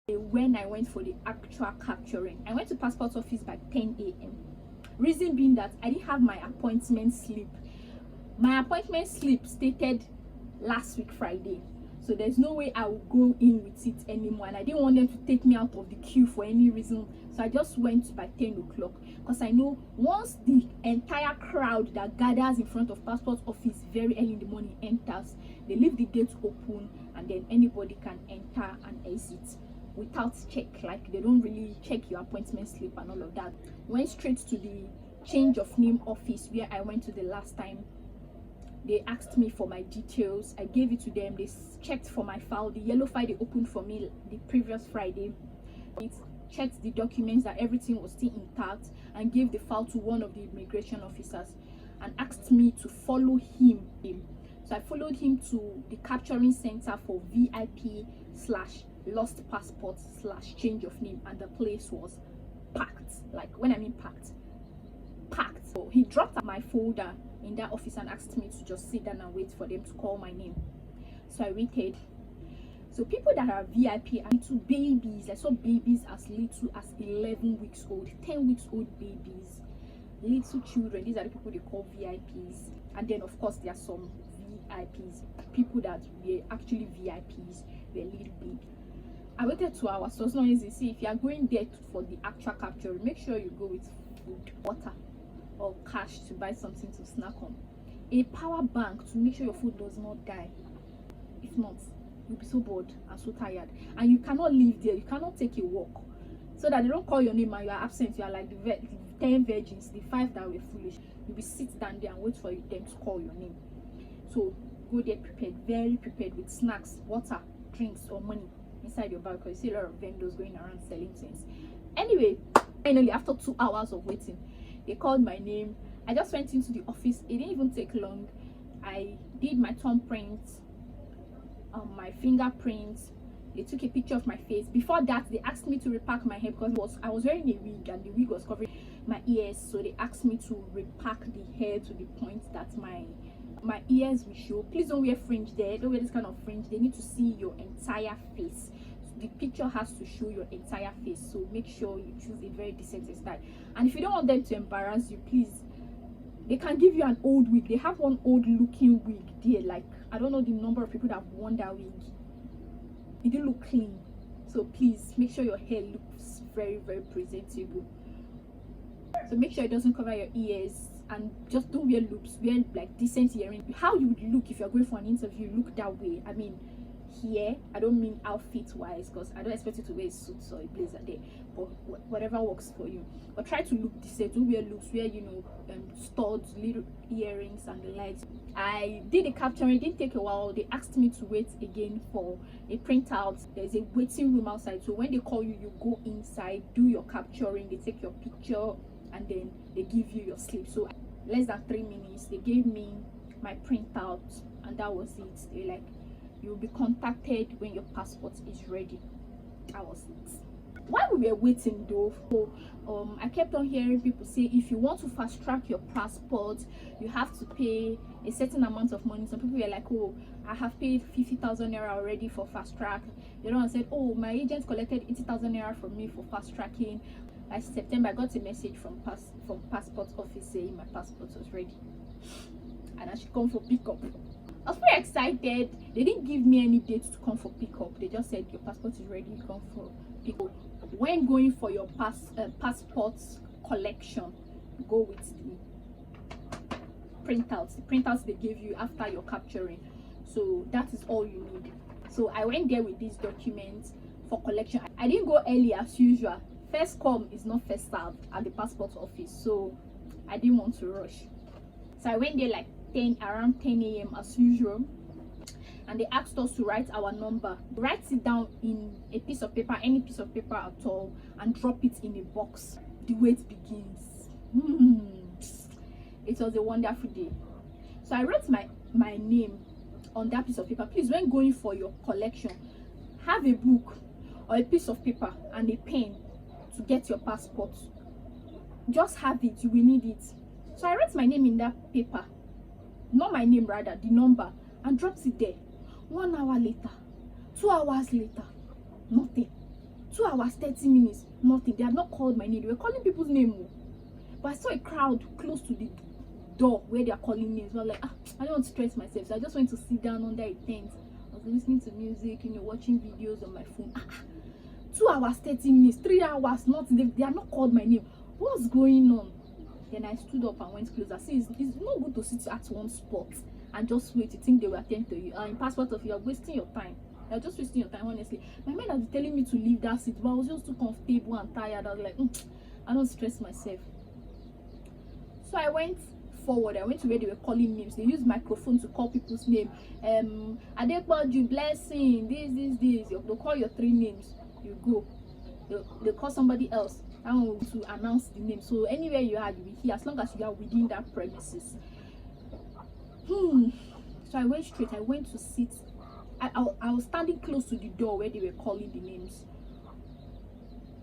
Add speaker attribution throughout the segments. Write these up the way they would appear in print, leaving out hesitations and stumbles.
Speaker 1: when I went for the actual capturing. I went to passport office by 10 a.m. Reason being that I didn't have my appointment slip. My appointment slip stated last week Friday, so there's no way I will go in with it anymore, and I didn't want them to take me out of the queue for any reason. So I just went by 10 o'clock, because I know once the entire crowd that gathers in front of passport office very early in the morning enters, they leave the gate open and then anybody can enter and exit without check. Like, they don't really check your appointment slip and all of that. Went straight to the change of name office where I went to the last time. They asked me for my details. I gave it to them. They checked for my file, the yellow file they opened for me the previous Friday. It checked the documents that everything was still intact, and gave the file to one of the immigration officers and asked me to follow him. So I followed him to the capturing center for VIP/lost passport/change of name, and the place was packed. Like, when I mean packed. So he dropped my folder in that office and asked me to just sit down and wait for them to call my name. So I waited. So people that are VIP are little babies. I saw babies as little as 11 weeks old, 10 weeks old babies, little children. These are the people they call VIPs. And then of course there are some VIPs, people that were actually VIPs, were little babies. I waited 2 hours, so it's not easy. See, if you are going there for the actual capture, make sure you go with food, water, or cash to buy something to snack on, a power bank to make sure your food does not die. If not, you'll be so bored and so tired, and you cannot live there. You cannot take a walk, so that they don't call your name and you are absent. You are like the 10 virgins, the 5 that were foolish. You'll be sit down there and wait for them to call your name. So go there prepared, very prepared, with snacks, water, drinks, or money inside your bag, because you see a lot of vendors going around selling things. Anyway, finally, after 2 hours of waiting, they called my name. I just went into the office. It didn't even take long. I did my thumbprint, my fingerprints. They took a picture of my face. Before that, they asked me to repack my hair, because I was wearing a wig and the wig was covering my ears. So they asked me to repack the hair to the point that my ears will show. Please don't wear fringe there. Don't wear this kind of fringe. They need to see your entire face. The picture has to show your entire face, so make sure you choose a very decent style. And if you don't want them to embarrass you, please, they can give you an old wig. They have one old looking wig there, like, I don't know the number of people that have worn that wig. It didn't look clean, so please make sure your hair looks very, very presentable. So make sure it doesn't cover your ears, and just don't wear loops. Wear like decent earrings. How you would look if you're going for an interview, look that way. I mean, here, I don't mean outfit wise, because I don't expect you to wear a suit or a blazer there, but whatever works for you. But try to look decent. Don't wear loops. Wear, you know, studs, little earrings and the likes. I did the capturing. It didn't take a while. They asked me to wait again for a printout. There's a waiting room outside, so when they call you, you go inside, do your capturing, they take your picture, and then they give you your slip. So less than 3 minutes, they gave me my printout, and that was it. They like, you'll be contacted when your passport is ready. That was it. While we were waiting though, I kept on hearing people say, if you want to fast track your passport, you have to pay a certain amount of money. Some people were like, oh, I have paid 50,000 naira already for fast track. The other one said, oh, my agent collected 80,000 naira from me for fast tracking. By September, I got a message from passport office saying my passport was ready and I should come for pickup. I was very excited. They didn't give me any date to come for pickup. They just said your passport is ready, you come for pickup. When going for your passport collection, go with the printouts they gave you after your capturing. So that is all you need. So I went there with these documents for collection. I didn't go early as usual. First come is not first served at the passport office, so I didn't want to rush. So I went there like around 10 a.m. as usual, and they asked us to write our number. Write it down in a piece of paper, any piece of paper at all, and drop it in a box. The wait begins. It was a wonderful day. So I wrote my name on that piece of paper. Please, when going for your collection, have a book or a piece of paper and a pen to get your passport. Just have it, you will need it. So I wrote my name in that paper, not my name rather, the number, and dropped it there. 1 hour later, 2 hours later, nothing. 2 hours 30 minutes, nothing. They had not called my name. They were calling people's name, but I saw a crowd close to the door where they are calling names. So I was like, I don't want to stress myself, so I just went to sit down under a tent. I was listening to music, watching videos on my phone. 2 hours 30 minutes, 3 hours, nothing. They had not called my name. What's going on? Then I stood up and went closer. See, it's not good to sit at one spot and just wait. You think they will attend to you. In passport of you are wasting your time. You're just wasting your time, honestly. My mind has been telling me to leave that seat, but I was just too comfortable and tired. I was like, I don't stress myself. So I went forward. I went to where they were calling names. They used microphone to call people's name. Adekwaju, Blessing, this. They'll call your 3 names. You go. They'll call somebody else. I want to announce the name. So anywhere you are, you'll be here as long as you are within that premises. So I went straight. I went to sit. I was standing close to the door where they were calling the names.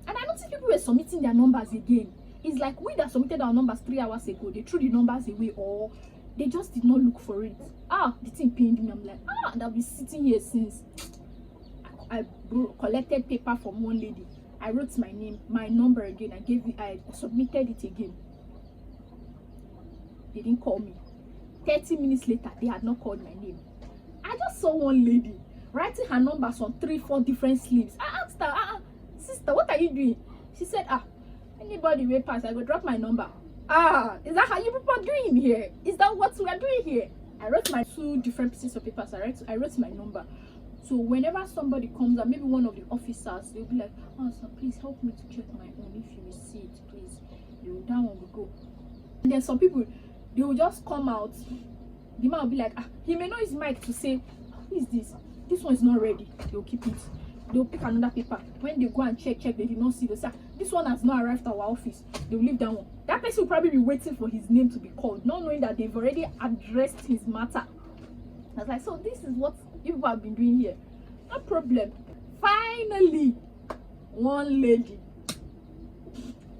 Speaker 1: And I noticed people were submitting their numbers again. It's like we that submitted our numbers 3 hours ago, they threw the numbers away, or they just did not look for it. The thing pained me. I'm like, and I've been sitting here since. I collected paper from one lady. I wrote my name, my number again. I submitted it again. They didn't call me. 30 minutes later, they had not called my name. I just saw one lady writing her numbers on 3-4 different sleeves. I asked her, sister, what are you doing? She said, anybody will pass, I will drop my number. Is that how you people are doing here? Is that what we are doing here? I wrote my 2 different pieces of paper. So I wrote my number. So whenever somebody comes and maybe one of the officers, they'll be like, sir, please help me to check my own. If you will see it, please. That one will go. And then some people, they will just come out. The man will be like, he may know his mic to say, who is this? This one is not ready. They'll keep it. They'll pick another paper. When they go and check, they did not see. They'll say, this one has not arrived at our office. They'll leave that one. That person will probably be waiting for his name to be called, not knowing that they've already addressed his matter. I was like, so this is what you people have been doing here. No problem. Finally, one lady,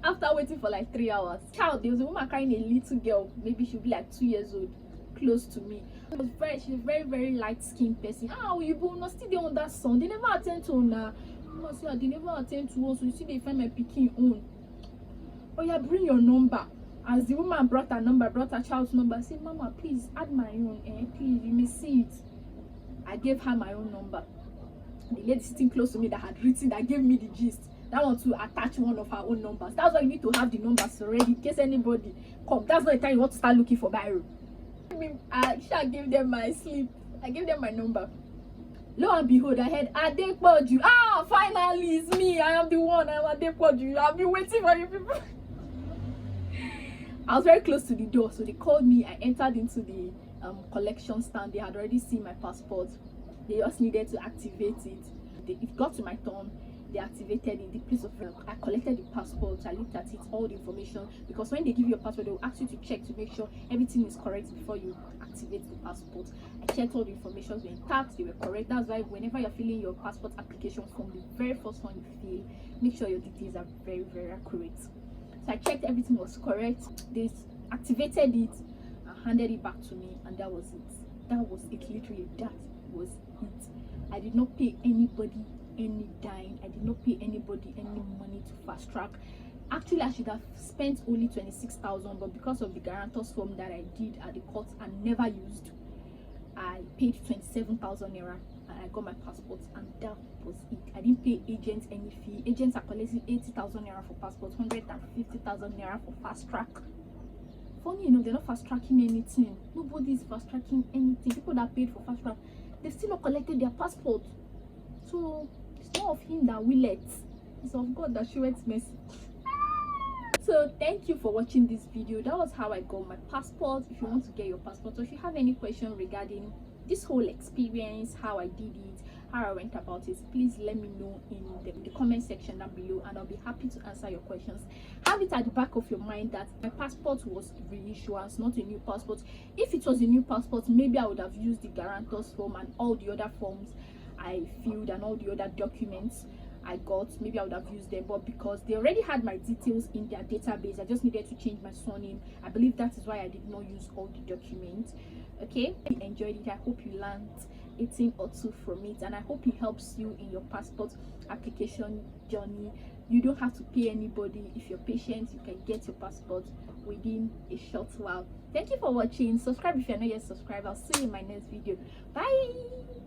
Speaker 1: after waiting for like 3 hours, there was a woman carrying a little girl, maybe she'll be like 2 years old, close to me. She's a very, very light-skinned person. You will not still there on that sun. They never attend to her. They never attend to us. So you see, they find my picking own. Bring your number. As the woman brought her number, brought her child's number, I said, Mama, please add my own. Please, you may see it. I gave her my own number. The lady sitting close to me that had written, that gave me the gist, that one to attach one of her own numbers. That's why you need to have the numbers already in case anybody come. That's not the time you want to start looking for Byron. I gave them my slip. I gave them my number. Lo and behold, I heard Adekwaju. Finally, it's me. I am the one. I am Adekwaju. I've been waiting for you people. I was very close to the door, so they called me. I entered into the collection stand. They had already seen my passport. They just needed to activate it. It got to my turn. They activated it. The place of I collected the passport. I looked at it, all the information, because when they give you a passport, they will ask you to check to make sure everything is correct before you activate the passport. I checked all the information were intact, they were correct. That's why whenever you're filling your passport application form, the very first one you fill, make sure your details are very, very accurate. So I checked everything was correct. They activated it and handed it back to me, and that was it. That was it. Literally, that was it. I did not pay anybody any dime. I did not pay anybody any money to fast track. Actually, I should have spent only 26,000, but because of the guarantors form that I did at the court and never used, I paid 27,000 naira and I got my passport, and that was it. I didn't pay agents any fee. Agents are collecting 80,000 naira for passport, 150,000 naira for fast track. Funny enough, they're not fast tracking anything. Nobody is fast tracking anything. People that paid for fast track, they still not collected their passport. So it's not of him that willeth, it's of God that showeth mercy. So thank you for watching this video. That was how I got my passport. If you want to get your passport, or if you have any question regarding this whole experience, how I did it, how I went about it, please let me know in the comment section down below, and I'll be happy to answer your questions. Have it at the back of your mind that my passport was reissuance, not a new passport. If it was a new passport, maybe I would have used the guarantors form and all the other forms I filled and all the other documents I got, maybe I would have used them. But because they already had my details in their database, I just needed to change my surname. I believe that is why I did not use all the documents. Okay, I enjoyed it. I hope you learned a thing or two from it, and I hope it helps you in your passport application journey. You don't have to pay anybody. If you're patient, you can get your passport within a short while. Thank you for watching. Subscribe if you're not yet subscribed. I'll see you in my next video. Bye.